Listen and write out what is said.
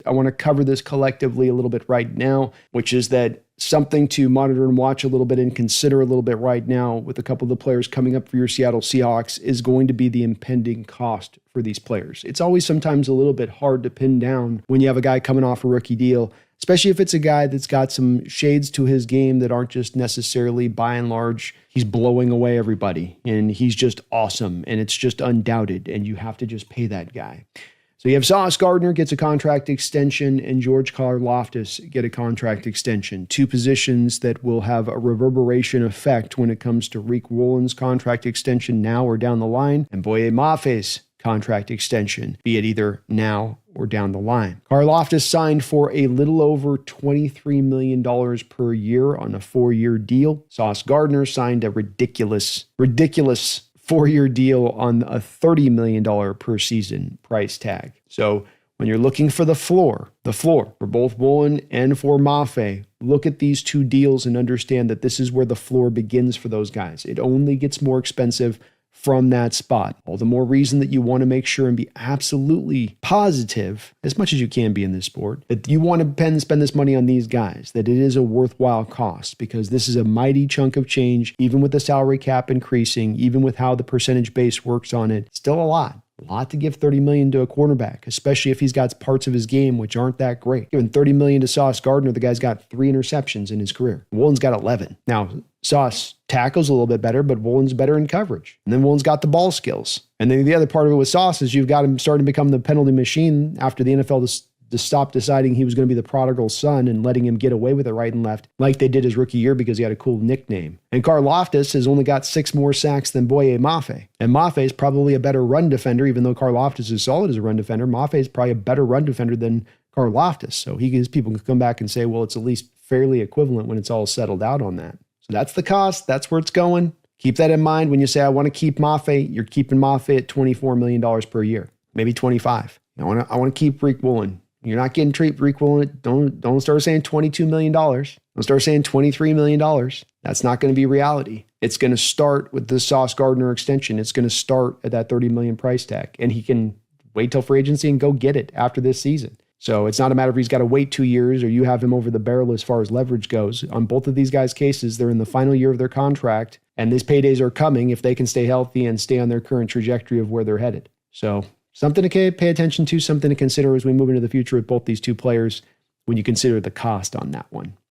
I want to cover this collectively a little bit right now, which is that something to monitor and watch a little bit and consider a little bit right now with a couple of the players coming up for your Seattle Seahawks is going to be the impending cost for these players. It's always sometimes a little bit hard to pin down when you have a guy coming off a rookie deal, especially if it's a guy that's got some shades to his game that aren't just necessarily, by and large, he's blowing away everybody and he's just awesome and it's just undoubted and you have to just pay that guy. So you have Sauce Gardner gets a contract extension and George Karlaftis get a contract extension. Two positions that will have a reverberation effect when it comes to Tariq Woolen's contract extension now or down the line, and Boye Mafe's contract extension, be it either now or down the line. Karlaftis signed for a little over $23 million per year on a 4-year deal. Sauce Gardner signed a ridiculous 4-year deal on a $30 million per season price tag. So when you're looking for the floor for both Woolen and for Mafe, look at these two deals and understand that this is where the floor begins for those guys. It only gets more expensive from that spot. All the more reason that you want to make sure and be absolutely positive, as much as you can be in this sport, that you want to spend this money on these guys, that it is a worthwhile cost, because this is a mighty chunk of change, even with the salary cap increasing, even with how the percentage base works on it, still a lot. A lot to give $30 million to a cornerback, especially if he's got parts of his game which aren't that great. Giving $30 million to Sauce Gardner, the guy's got 3 interceptions in his career. Woolen's got 11. Now, Sauce tackles a little bit better, but Woolen's better in coverage. And then Woolen's got the ball skills. And then the other part of it with Sauce is you've got him starting to become the penalty machine after the NFL to stop deciding he was going to be the prodigal son and letting him get away with it right and left, like they did his rookie year because he had a cool nickname. And Karlaftis has only got 6 more sacks than Boye Mafe. And Mafe is probably a better run defender, even though Karlaftis is solid as a run defender. Mafe is probably a better run defender than Karlaftis. So people can come back and say, well, it's at least fairly equivalent when it's all settled out on that. So that's the cost. That's where it's going. Keep that in mind when you say, I want to keep Mafe. You're keeping Mafe at $24 million per year, maybe 25. I want to keep Tariq Woolen. You're not getting Tariq Woolen. Don't start saying $22 million. Don't start saying $23 million. That's not going to be reality. It's going to start with the Sauce Gardner extension. It's going to start at that $30 million price tag, and he can wait till free agency and go get it after this season. So it's not a matter of he's got to wait 2 years or you have him over the barrel as far as leverage goes. On both of these guys' cases, they're in the final year of their contract, and these paydays are coming if they can stay healthy and stay on their current trajectory of where they're headed. So something to pay attention to, something to consider as we move into the future with both these two players when you consider the cost on that one.